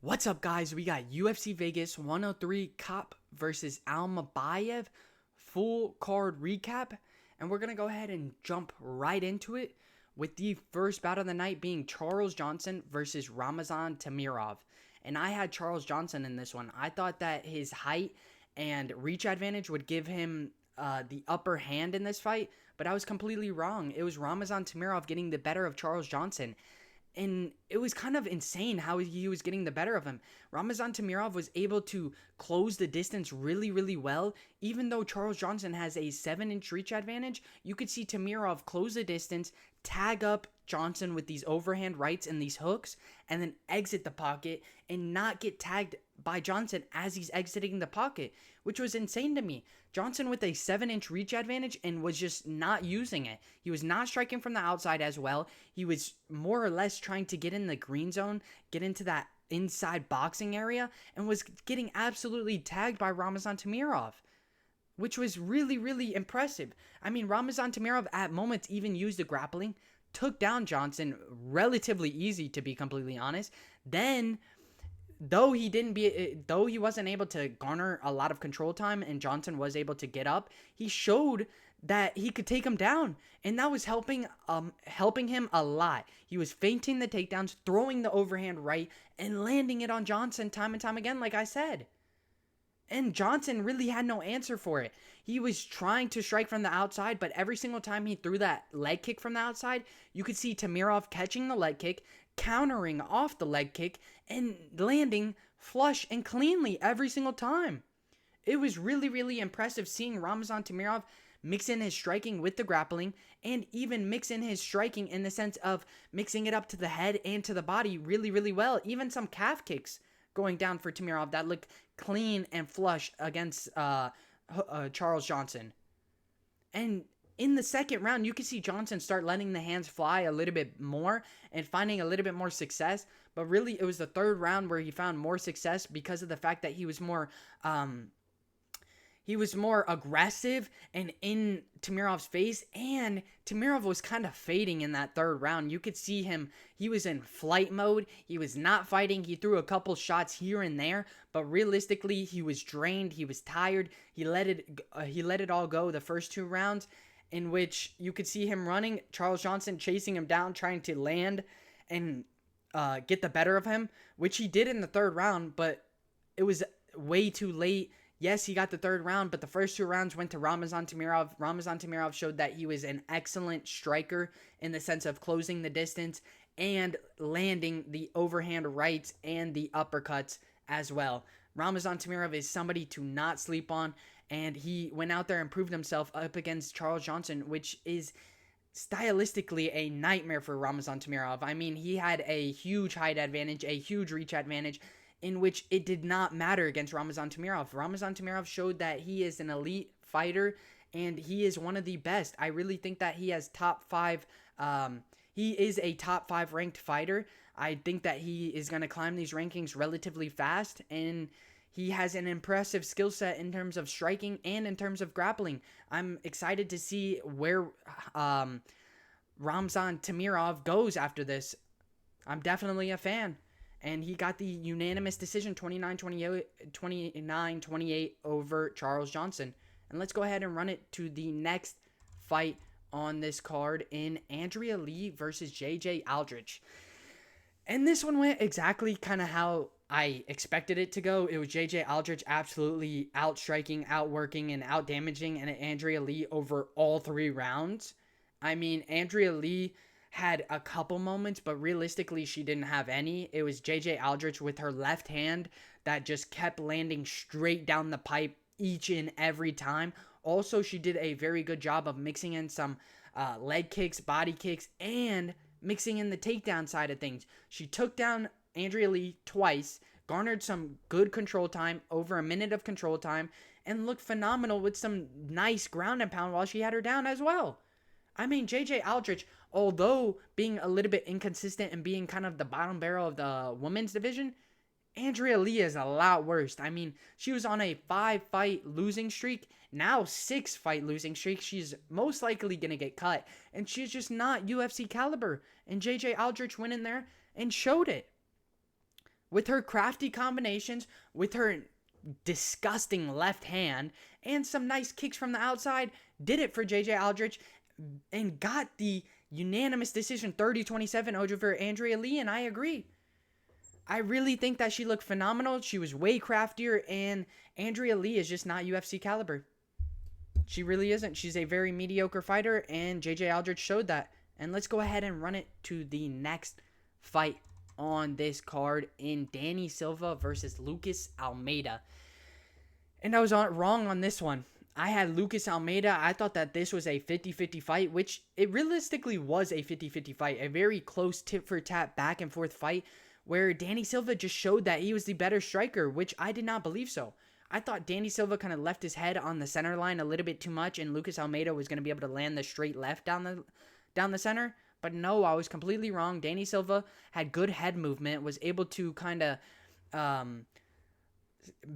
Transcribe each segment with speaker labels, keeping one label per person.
Speaker 1: What's up, guys? We got UFC Vegas 103 Kape vs Almabayev full card recap, and we're going to go ahead and jump right into it with the first bout of the night being Charles Johnson versus Ramazan Temirov. And I had Charles Johnson in this one. I thought that his height and reach advantage would give him the upper hand in this fight, but I was completely wrong. It was Ramazan Temirov getting the better of Charles Johnson. And it was kind of insane how he was getting the better of him. Ramazan Temirov was able to close the distance really, really well. Even though Charles Johnson has a 7-inch reach advantage, you could see Temirov close the distance, tag up Johnson with these overhand rights and these hooks, and then exit the pocket and not get tagged by Johnson as he's exiting the pocket, which was insane to me. Johnson with a 7-inch reach advantage and was just not using it. He was not striking from the outside as well. He was more or less trying to get in the green zone, get into that inside boxing area, and was getting absolutely tagged by Ramazan Temirov, which was really, really impressive. I mean, Ramazan Temirov at moments even used the grappling, took down Johnson relatively easy, to be completely honest. Then, though he wasn't able to garner a lot of control time and Johnson was able to get up, he showed that he could take him down, and that was helping him a lot. He was feinting the takedowns, throwing the overhand right, and landing it on Johnson time and time again, like I said. And Johnson really had no answer for it. He was trying to strike from the outside, but every single time he threw that leg kick from the outside, you could see Temirov catching the leg kick, countering off the leg kick, and landing flush and cleanly every single time. It was really, really impressive seeing Ramazan Temirov mix in his striking with the grappling, and even mix in his striking in the sense of mixing it up to the head and to the body really, really well. Even some calf kicks going down for Temirov that looked clean and flush against Charles Johnson. And in the second round, you could see Johnson start letting the hands fly a little bit more and finding a little bit more success. But really, it was the third round where he found more success because of the fact that he was more aggressive and in Temirov's face, and Temirov was kind of fading in that third round. You could see him, he was in flight mode. He was not fighting. He threw a couple shots here and there, but realistically, he was drained. He was tired. He let it all go the first two rounds, in which you could see him running, Charles Johnson chasing him down, trying to land and get the better of him, which he did in the third round, but it was way too late. Yes, he got the third round, but the first two rounds went to Ramazan Temirov. Ramazan Temirov showed that he was an excellent striker in the sense of closing the distance and landing the overhand rights and the uppercuts as well. Ramazan Temirov is somebody to not sleep on, and he went out there and proved himself up against Charles Johnson, which is stylistically a nightmare for Ramazan Temirov. I mean, he had a huge height advantage, a huge reach advantage, in which it did not matter against Ramazan Temirov. Ramazan Temirov showed that he is an elite fighter, and he is one of the best. I really think that he has he is a top 5 ranked fighter. I think that he is going to climb these rankings relatively fast, and he has an impressive skill set in terms of striking and in terms of grappling. I'm excited to see where Ramazan Temirov goes after this. I'm definitely a fan. And he got the unanimous decision, 29-28 over Charles Johnson. And let's go ahead and run it to the next fight on this card in Andrea Lee versus JJ Aldrich. And this one went exactly kind of how I expected it to go. It was JJ Aldrich absolutely outstriking, outworking, and outdamaging and Andrea Lee over all 3 rounds. I mean, Andrea Lee had a couple moments, but realistically, she didn't have any. It was JJ Aldrich with her left hand that just kept landing straight down the pipe each and every time. Also, she did a very good job of mixing in some leg kicks, body kicks, and mixing in the takedown side of things. She took down Andrea Lee twice, garnered some good control time, over a minute of control time, and looked phenomenal with some nice ground and pound while she had her down as well. I mean, JJ Aldrich, although being a little bit inconsistent and being kind of the bottom barrel of the women's division, Andrea Lee is a lot worse. I mean, she was on a 5-fight losing streak, now 6-fight losing streak. She's most likely going to get cut, and she's just not UFC caliber. And JJ Aldrich went in there and showed it. with her crafty combinations, with her disgusting left hand, and some nice kicks from the outside, did it for JJ Aldrich and got the unanimous decision 30-27 over Andrea Lee, and I agree. I really think that she looked phenomenal. She was way craftier, and Andrea Lee is just not UFC caliber. She really isn't. She's a very mediocre fighter, and JJ Aldrich showed that. And let's go ahead and run it to the next fight on this card in Danny Silva versus Lucas Almeida. And I was wrong on this one. I had Lucas Almeida. I thought that this was a 50-50 fight, which it realistically was a 50-50 fight. A very close tit-for-tat back-and-forth fight where Danny Silva just showed that he was the better striker, which I did not believe so. I thought Danny Silva kind of left his head on the center line a little bit too much, and Lucas Almeida was going to be able to land the straight left down the center. But no, I was completely wrong. Danny Silva had good head movement, was able to kind of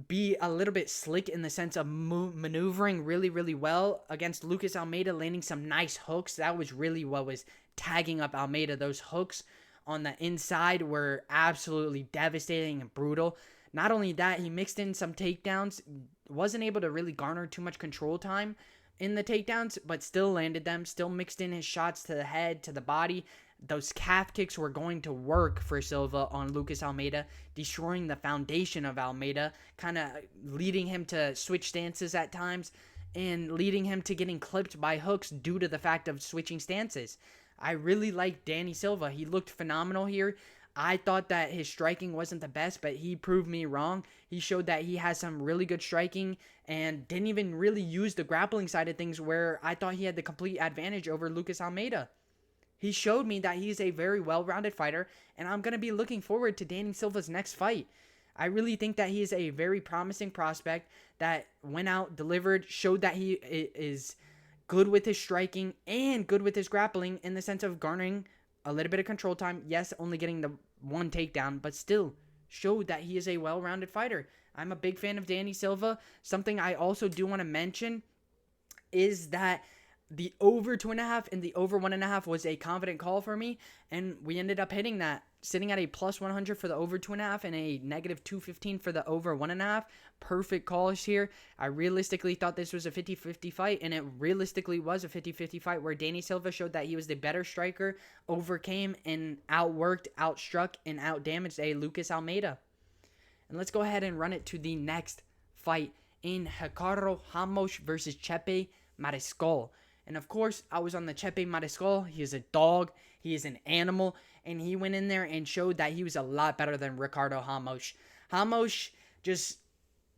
Speaker 1: be a little bit slick in the sense of maneuvering really, really well against Lucas Almeida, landing some nice hooks. That was really what was tagging up Almeida. Those hooks on the inside were absolutely devastating and brutal. Not only that, he mixed in some takedowns, wasn't able to really garner too much control time in the takedowns, but still landed them, still mixed in his shots to the head, to the body. Those calf kicks were going to work for Silva on Lucas Almeida, destroying the foundation of Almeida, kind of leading him to switch stances at times and leading him to getting clipped by hooks due to the fact of switching stances. I really liked Danny Silva. He looked phenomenal here. I thought that his striking wasn't the best, but he proved me wrong. He showed that he has some really good striking and didn't even really use the grappling side of things where I thought he had the complete advantage over Lucas Almeida. He showed me that he's a very well-rounded fighter, and I'm going to be looking forward to Danny Silva's next fight. I really think that he is a very promising prospect that went out, delivered, showed that he is good with his striking and good with his grappling in the sense of garnering a little bit of control time. Yes, only getting the one takedown, but still showed that he is a well-rounded fighter. I'm a big fan of Danny Silva. Something I also do want to mention is that the over 2.5 and the over 1.5 was a confident call for me, and we ended up hitting that, sitting at a plus 100 for the over 2.5 and a negative 215 for the over 1.5. Perfect calls here. I realistically thought this was a 50-50 fight, and it realistically was a 50-50 fight where Danny Silva showed that he was the better striker, overcame and outworked, outstruck, and outdamaged a Lucas Almeida. And let's go ahead and run it to the next fight in Ricardo Ramos versus Chepe Mariscal. And of course, I was on the Chepe Mariscal. He is a dog. He is an animal. And he went in there and showed that he was a lot better than Ricardo Ramos. Ramos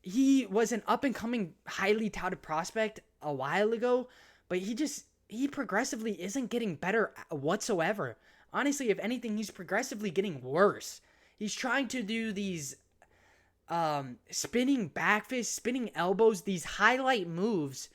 Speaker 1: he was an up-and-coming, highly touted prospect a while ago. But he progressively isn't getting better whatsoever. Honestly, if anything, he's progressively getting worse. He's trying to do these spinning back fists, spinning elbows, these highlight moves.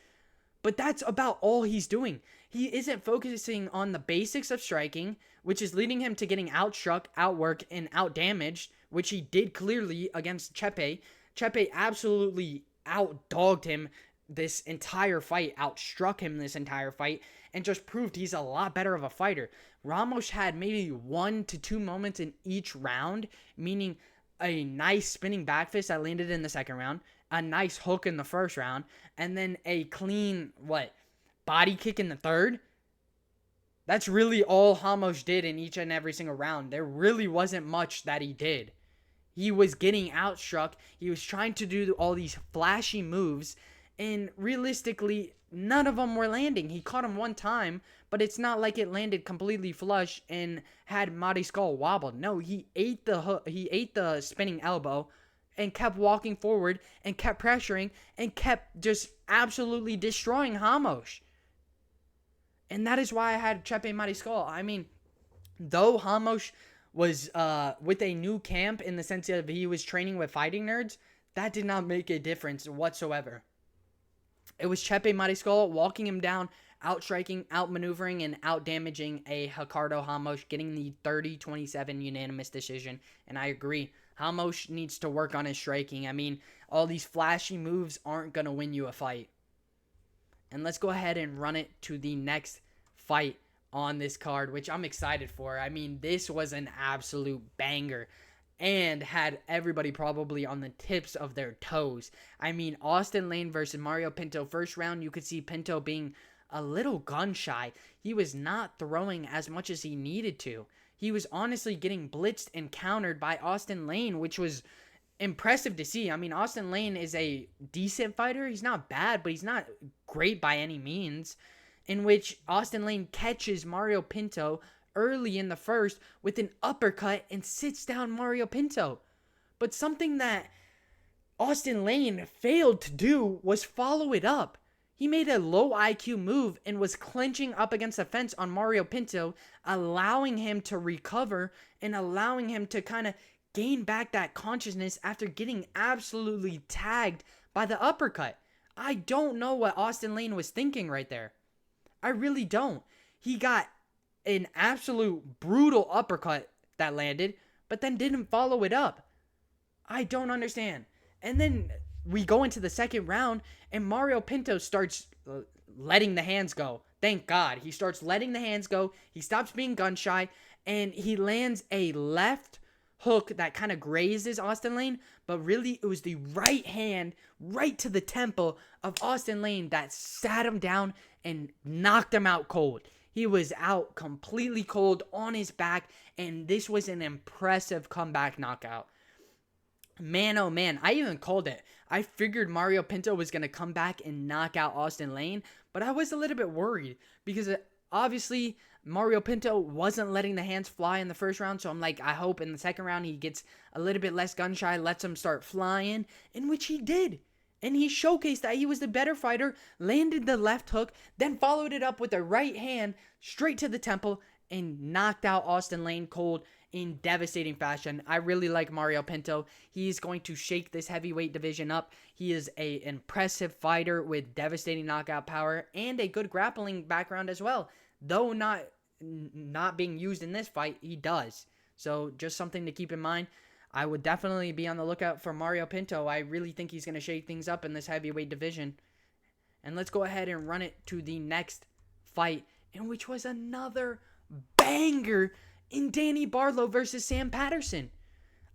Speaker 1: But that's about all he's doing. He isn't focusing on the basics of striking, which is leading him to getting outstruck, outworked, and outdamaged, which he did clearly against Chepe. Chepe absolutely outdogged him this entire fight, outstruck him this entire fight, and just proved he's a lot better of a fighter. Ramos had maybe 1 to 2 moments in each round, meaning a nice spinning back fist that landed in the second round, a nice hook in the first round, and then a clean, body kick in the third. That's really all Ramos did in each and every single round. There really wasn't much that he did. He was getting outstruck. He was trying to do all these flashy moves, and realistically, none of them were landing. He caught him one time, but it's not like it landed completely flush and had Mariscal wobbled. No, he ate the spinning elbow, and kept walking forward, and kept pressuring, and kept just absolutely destroying Ramos. And that is why I had Chepe Mariscal. I mean, though Ramos was with a new camp in the sense of he was training with fighting nerds, that did not make a difference whatsoever. It was Chepe Mariscal walking him down, outstriking, outmaneuvering, and outdamaging a Ricardo Ramos, getting the 30-27 unanimous decision. And I agree. Ramos needs to work on his striking. I mean, all these flashy moves aren't going to win you a fight. And let's go ahead and run it to the next fight on this card, which I'm excited for. I mean, this was an absolute banger. and had everybody probably on the tips of their toes. I mean, Austen Lane versus Mario Pinto. First round, you could see Pinto being a little gun shy. He was not throwing as much as he needed to. He was honestly getting blitzed and countered by Austen Lane, which was impressive to see. I mean, Austen Lane is a decent fighter. He's not bad, but he's not great by any means. In which Austen Lane catches Mario Pinto early in the first with an uppercut and sits down Mario Pinto. But something that Austen Lane failed to do was follow it up. He made a low IQ move and was clinching up against the fence on Mario Pinto, allowing him to recover and allowing him to kind of gain back that consciousness after getting absolutely tagged by the uppercut. I don't know what Austen Lane was thinking right there. I really don't. He got an absolute brutal uppercut that landed, but then didn't follow it up. I don't understand. And then we go into the second round, and Mario Pinto starts letting the hands go. Thank God. He starts letting the hands go. He stops being gun shy, and he lands a left hook that kind of grazes Austen Lane, but really it was the right hand right to the temple of Austen Lane that sat him down and knocked him out cold. He was out completely cold on his back, and this was an impressive comeback knockout. Man, oh man, I even called it. I figured Mario Pinto was going to come back and knock out Austen Lane, but I was a little bit worried because obviously Mario Pinto wasn't letting the hands fly in the first round, so I'm like, I hope in the second round he gets a little bit less gun shy, lets him start flying, in which he did. And he showcased that he was the better fighter, landed the left hook, then followed it up with a right hand straight to the temple and knocked out Austen Lane cold in devastating fashion. I really like Mario Pinto. He's going to shake this heavyweight division up. He is an impressive fighter with devastating knockout power and a good grappling background as well. Though not being used in this fight, he does. So just something to keep in mind. I would definitely be on the lookout for Mario Pinto. I really think he's going to shake things up in this heavyweight division. And let's go ahead and run it to the next fight, in which was another banger in Danny Barlow versus Sam Patterson.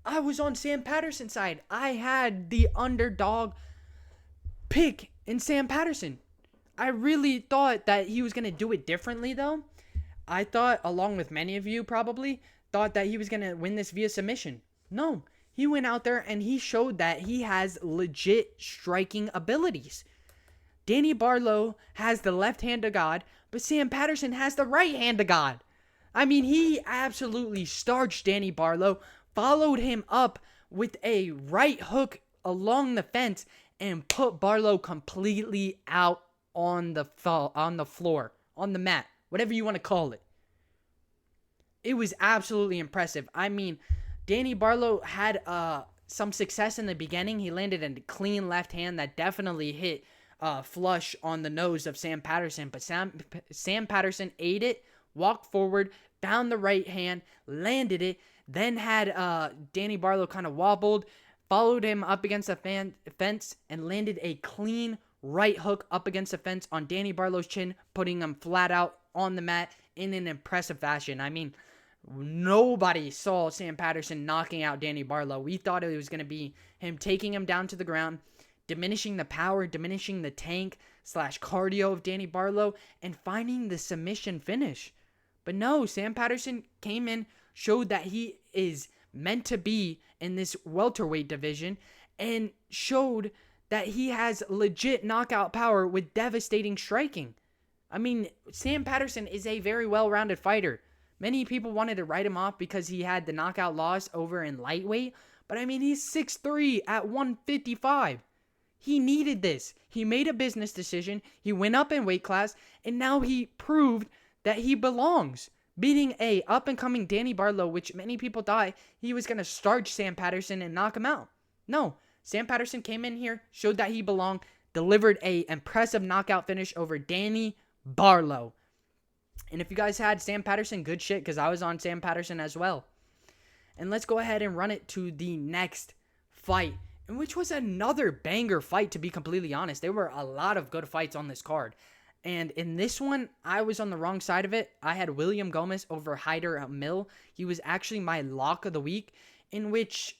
Speaker 1: I was on Sam Patterson's side. I had the underdog pick in Sam Patterson. I really thought that he was going to do it differently, though. I thought, along with many of you probably, thought that he was going to win this via submission. No, he went out there and he showed that he has legit striking abilities. Danny Barlow has the left hand of God, but Sam Patterson has the right hand of God. I mean, he absolutely starched Danny Barlow, followed him up with a right hook along the fence, and put Barlow completely out on the floor, on the mat, whatever you want to call it. It was absolutely impressive. I mean, Danny Barlow had some success in the beginning. He landed a clean left hand that definitely hit flush on the nose of Sam Patterson. But Sam Patterson ate it, walked forward, found the right hand, landed it, then had Danny Barlow kind of wobbled, followed him up against the fence, and landed a clean right hook up against the fence on Danny Barlow's chin, putting him flat out on the mat in an impressive fashion. I mean, nobody saw Sam Patterson knocking out Danny Barlow. We thought it was going to be him taking him down to the ground, diminishing the power, diminishing the tank / cardio of Danny Barlow, and finding the submission finish. But no, Sam Patterson came in, showed that he is meant to be in this welterweight division, and showed that he has legit knockout power with devastating striking. I mean, Sam Patterson is a very well-rounded fighter. Many people wanted to write him off because he had the knockout loss over in lightweight, but I mean, he's 6'3" at 155. He needed this. He made a business decision. He went up in weight class, and now he proved that he belongs, beating a up-and-coming Danny Barlow, which many people thought he was going to starch Sam Patterson and knock him out. No, Sam Patterson came in here, showed that he belonged, delivered a impressive knockout finish over Danny Barlow. And if you guys had Sam Patterson, good shit, because I was on Sam Patterson as well. And let's go ahead and run it to the next fight, in which was another banger fight, to be completely honest. There were a lot of good fights on this card. And in this one, I was on the wrong side of it. I had William Gomis over Hyder Amil. He was actually my lock of the week. in which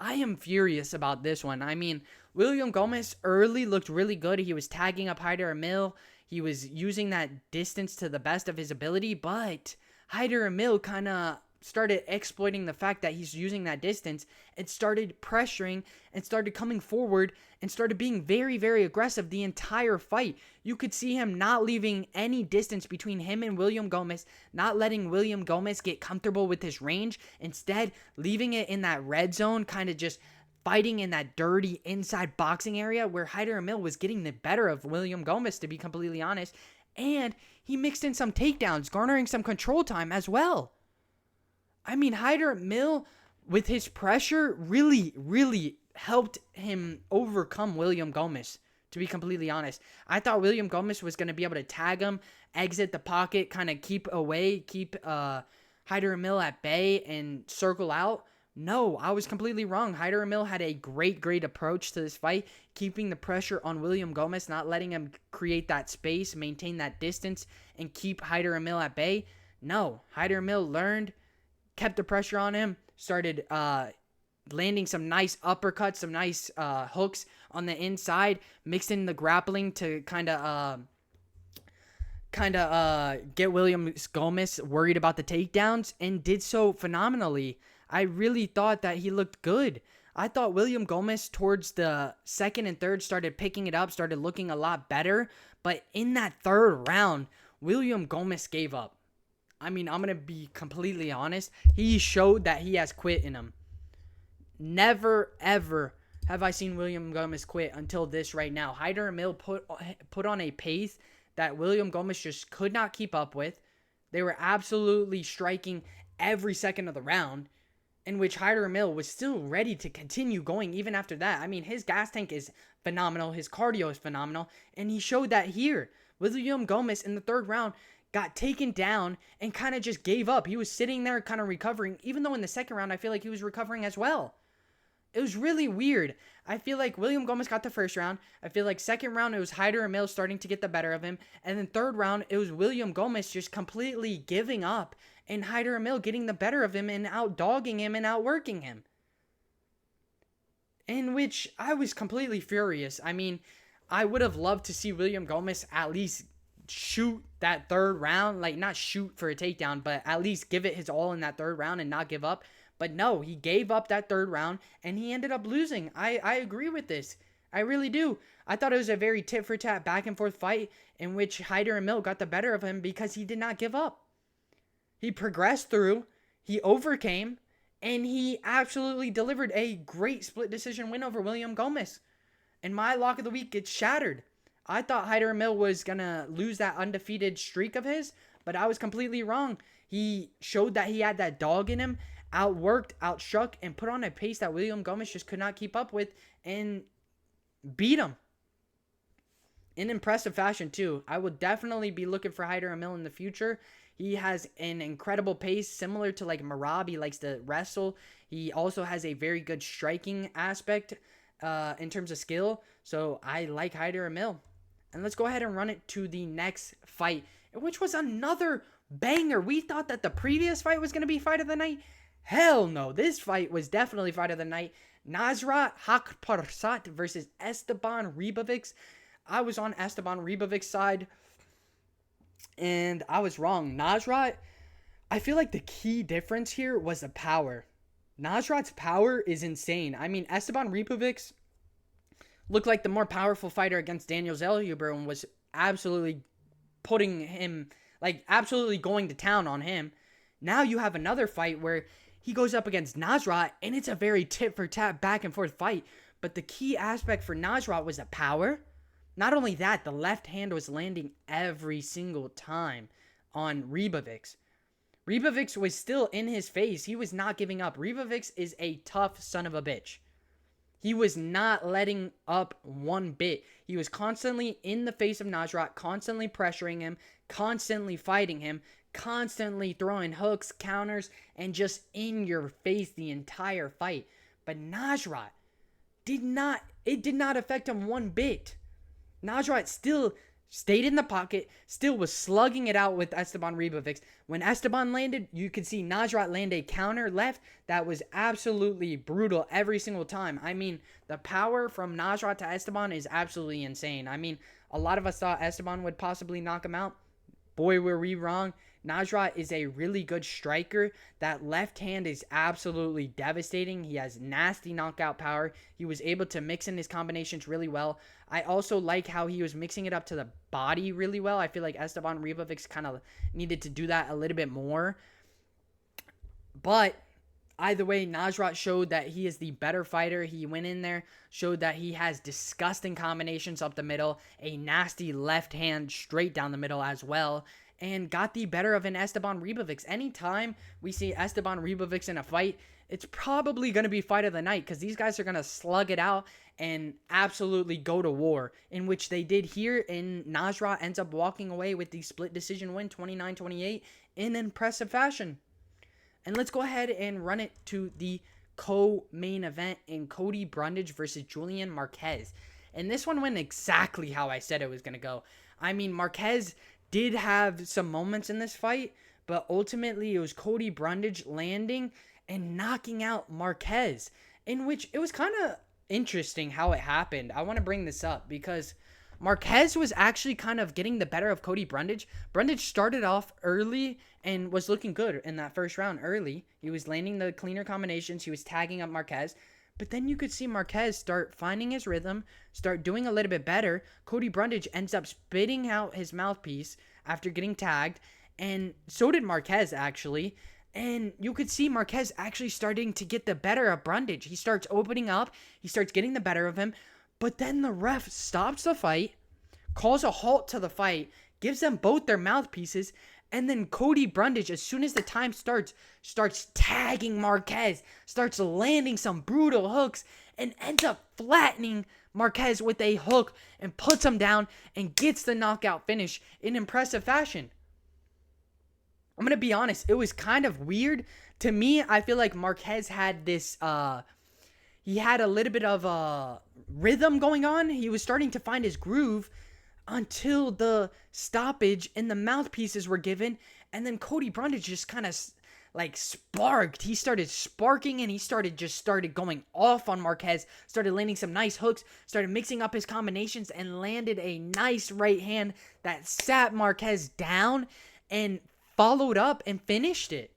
Speaker 1: I am furious about this one. I mean, William Gomis early looked really good. He was tagging up Hyder Amil. He was using that distance to the best of his ability, but Hyder Amil kind of started exploiting the fact that he's using that distance and started pressuring and started coming forward and started being very, very aggressive the entire fight. You could see him not leaving any distance between him and William Gomis, not letting William Gomis get comfortable with his range, instead leaving it in that red zone, kind of just fighting in that dirty inside boxing area where Hyder Amil was getting the better of William Gomis, to be completely honest, and he mixed in some takedowns, garnering some control time as well. I mean, Hyder Amil, with his pressure, really, really helped him overcome William Gomis, to be completely honest. I thought William Gomis was going to be able to tag him, exit the pocket, kind of keep away, keep Hyder Amil at bay, and circle out. No, I was completely wrong. Hyder Amil had a great, great approach to this fight, keeping the pressure on William Gomis, not letting him create that space, maintain that distance, and keep Hyder Amil at bay. No, Hyder Amil learned, kept the pressure on him, started landing some nice uppercuts, some nice hooks on the inside, mixed in the grappling to kind of get William Gomis worried about the takedowns, and did so phenomenally. I really thought that he looked good. I thought William Gomis towards the second and third started picking it up, started looking a lot better, but in that third round, William Gomis gave up. I mean, I'm going to be completely honest. He showed that he has quit in him. Never, ever have I seen William Gomis quit until this right now. Hyder Amil put on a pace that William Gomis just could not keep up with. They were absolutely striking every second of the round, in which Hyder Amil was still ready to continue going even after that. I mean, his gas tank is phenomenal. His cardio is phenomenal. And he showed that here. William Gomis in the third round got taken down and kind of just gave up. He was sitting there kind of recovering, even though in the second round, I feel like he was recovering as well. It was really weird. I feel like William Gomis got the first round. I feel like second round, it was Hyder Amil starting to get the better of him. And then third round, it was William Gomis just completely giving up and Hyder Amil getting the better of him and out-dogging him and outworking him. In which I was completely furious. I mean, I would have loved to see William Gomis at least shoot that third round. Like, not shoot for a takedown, but at least give it his all in that third round and not give up. But no, he gave up that third round, and he ended up losing. I agree with this. I really do. I thought it was a very tit-for-tat, back-and-forth fight in which Hyder Amil got the better of him because he did not give up. He progressed through, he overcame, and he absolutely delivered a great split decision win over William Gomis. And my lock of the week gets shattered. I thought Hyder Amil was going to lose that undefeated streak of his, but I was completely wrong. He showed that he had that dog in him, outworked, outstruck, and put on a pace that William Gomis just could not keep up with, and beat him in impressive fashion too. I will definitely be looking for Hyder Amil in the future. He has an incredible pace, similar to like Merab. He likes to wrestle. He also has a very good striking aspect in terms of skill. So I like Hyder Amil. And let's go ahead and run it to the next fight, which was another banger. We thought that the previous fight was going to be fight of the night. Hell no. This fight was definitely fight of the night. Nasrat Haqparast versus Esteban Ribovics. I was on Esteban Ribovics' side, and I was wrong. Nasrat, I feel like the key difference here was the power. Nasrat's power is insane. I mean, Esteban Ribovics looked like the more powerful fighter against Daniel Zellhuber and was absolutely putting him, like, absolutely going to town on him. Now you have another fight where he goes up against Nasrat, and it's a very tit-for-tat, back-and-forth fight. But the key aspect for Nasrat was the power. Not only that, the left hand was landing every single time on Ribovics. Ribovics was still in his face. He was not giving up. Ribovics is a tough son of a bitch. He was not letting up one bit. He was constantly in the face of Nasrat, constantly pressuring him, constantly fighting him, constantly throwing hooks, counters, and just in your face the entire fight. But Nasrat did not affect him one bit. Nasrat still stayed in the pocket, still was slugging it out with Esteban Ribovics. When Esteban landed, you could see Nasrat land a counter left that was absolutely brutal every single time. I mean, the power from Nasrat to Esteban is absolutely insane. I mean, a lot of us thought Esteban would possibly knock him out. Boy, were we wrong. Nasrat is a really good striker. That left hand is absolutely devastating. He has nasty knockout power. He was able to mix in his combinations really well. I also like how he was mixing it up to the body really well. I feel like Esteban Ribovics kind of needed to do that a little bit more. But either way, Nasrat showed that he is the better fighter. He went in there, showed that he has disgusting combinations up the middle, a nasty left hand straight down the middle as well, and got the better of an Esteban Ribovics. Anytime we see Esteban Ribovics in a fight, it's probably going to be fight of the night because these guys are going to slug it out and absolutely go to war, in which they did here, and Nasrat ends up walking away with the split decision win, 29-28, in impressive fashion. And let's go ahead and run it to the co-main event in Cody Brundage versus Julian Marquez. And this one went exactly how I said it was going to go. I mean, Marquez did have some moments in this fight, but ultimately it was Cody Brundage landing and knocking out Marquez, in which it was kind of interesting how it happened. I want to bring this up because Marquez was actually kind of getting the better of Cody Brundage. Brundage started off early and was looking good in that first round early. He was landing the cleaner combinations. He was tagging up Marquez. But then you could see Marquez start finding his rhythm, start doing a little bit better. Cody Brundage ends up spitting out his mouthpiece after getting tagged. And so did Marquez, actually. And you could see Marquez actually starting to get the better of Brundage. He starts opening up. He starts getting the better of him. But then the ref stops the fight, calls a halt to the fight, gives them both their mouthpieces, and then Cody Brundage, as soon as the time starts tagging Marquez, starts landing some brutal hooks, and ends up flattening Marquez with a hook and puts him down and gets the knockout finish in impressive fashion. I'm going to be honest, it was kind of weird. To me, I feel like Marquez had this, he had a little bit of a rhythm going on. He was starting to find his groove until the stoppage and the mouthpieces were given. And then Cody Brundage just kind of like sparked. He started sparking and he started going off on Marquez. Started landing some nice hooks. Started mixing up his combinations and landed a nice right hand that sat Marquez down and followed up and finished it.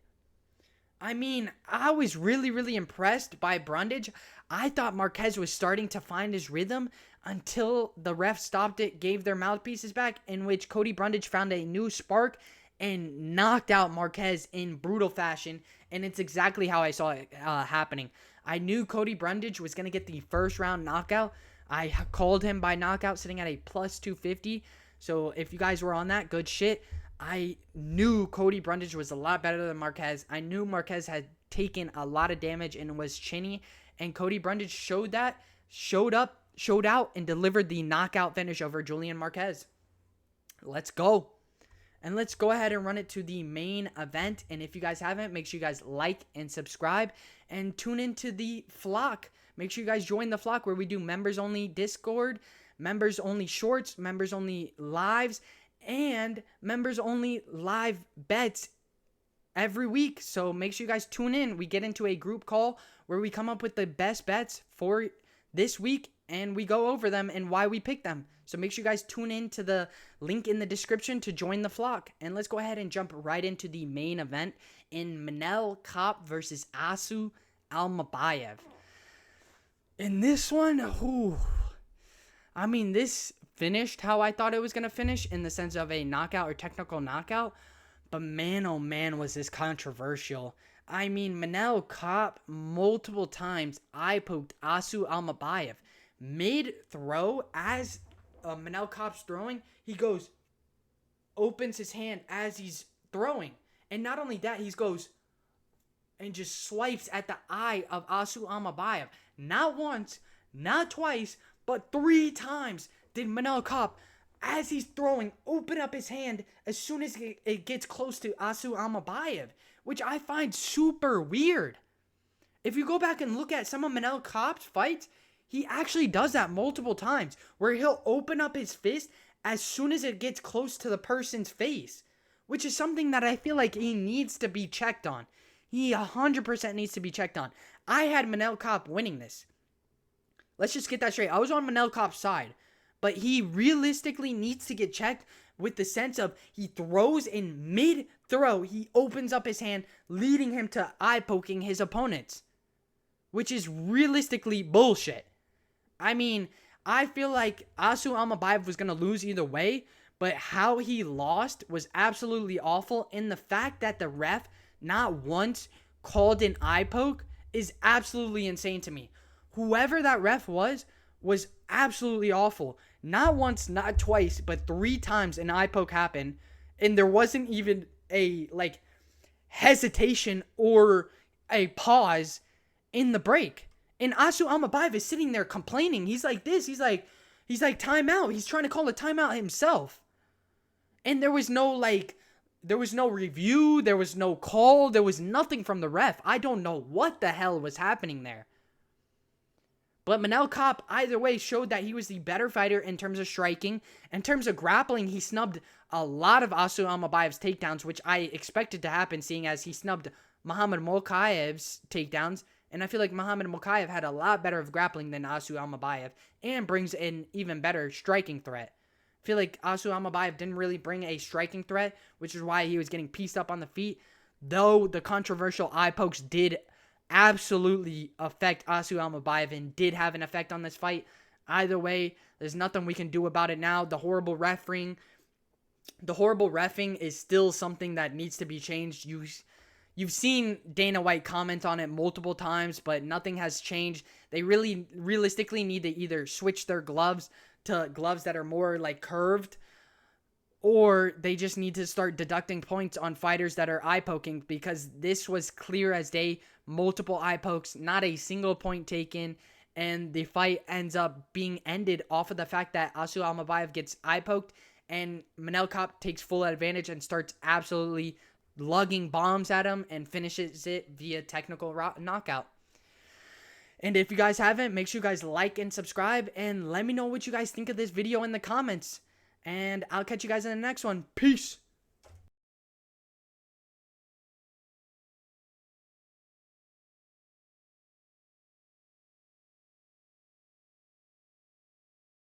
Speaker 1: I mean, I was really, really impressed by Brundage. I thought Marquez was starting to find his rhythm until the ref stopped it, gave their mouthpieces back, in which Cody Brundage found a new spark and knocked out Marquez in brutal fashion. And it's exactly how I saw it happening. I knew Cody Brundage was going to get the first round knockout. I called him by knockout, sitting at a plus 250. So if you guys were on that, good shit. I knew Cody Brundage was a lot better than Marquez. I knew Marquez had taken a lot of damage and was chinny. And Cody Brundage showed that, showed out, and delivered the knockout finish over Julian Marquez. Let's go. And let's go ahead and run it to the main event. And if you guys haven't, make sure you guys like and subscribe. And tune into the flock. Make sure you guys join the flock where we do members-only Discord, members-only shorts, members-only lives, and members-only live bets every week. So make sure you guys tune in. We get into a group call where we come up with the best bets for this week, and we go over them and why we picked them. So make sure you guys tune in to the link in the description to join the flock. And let's go ahead and jump right into the main event in Manel Kape versus Austen Almabayev. In this one, this finished how I thought it was going to finish, in the sense of a knockout or technical knockout. But man, oh man, was this controversial. I mean, Manel Kape, multiple times eye poked Austen Almabayev. Mid-throw, as Manel Kape's throwing, he opens his hand as he's throwing. And not only that, he goes and just swipes at the eye of Austen Almabayev. Not once, not twice, but 3 times did Manel Kape, as he's throwing, open up his hand as soon as it gets close to Austen Almabayev, which I find super weird. If you go back and look at some of Manel Kape's fights, he actually does that multiple times, where he'll open up his fist as soon as it gets close to the person's face, which is something that I feel like he needs to be checked on. He 100% needs to be checked on. I had Manel Kape winning this. Let's just get that straight. I was on Manel Kape's side, but he realistically needs to get checked with the sense of he throws in mid-throw. He opens up his hand, leading him to eye-poking his opponents, which is realistically bullshit. I mean, I feel like Asu Almabayev was going to lose either way, but how he lost was absolutely awful. And the fact that the ref not once called an eye poke is absolutely insane to me. Whoever that ref was absolutely awful. Not once, not twice, but 3 times an eye poke happened. And there wasn't even a hesitation or a pause in the break. And Asu Almabayev is sitting there complaining. He's like this. He's like timeout. He's trying to call a timeout himself. And there was no review. There was no call. There was nothing from the ref. I don't know what the hell was happening there. But Manel Kape, either way, showed that he was the better fighter in terms of striking. In terms of grappling, he snubbed a lot of Asu Almabayev's takedowns, which I expected to happen, seeing as he snubbed Muhammad Mokaev's takedowns. And I feel like Muhammad Mokaev had a lot better of grappling than Asu Almabayev and brings an even better striking threat. I feel like Asu Almabayev didn't really bring a striking threat, which is why he was getting pieced up on the feet. Though the controversial eye pokes did absolutely affect Asu Almabayev and did have an effect on this fight. Either way, there's nothing we can do about it now. The horrible reffing is still something that needs to be changed. You've seen Dana White comment on it multiple times, but nothing has changed. They really realistically need to either switch their gloves to gloves that are more curved, or they just need to start deducting points on fighters that are eye poking, because this was clear as day. Multiple eye pokes, not a single point taken, and the fight ends up being ended off of the fact that Asu Almabayev gets eye poked and Manel Kape takes full advantage and starts absolutely lugging bombs at him and finishes it via technical knockout. And if you guys haven't, make sure you guys like and subscribe, and let me know what you guys think of this video in the comments. And I'll catch you guys in the next one. Peace.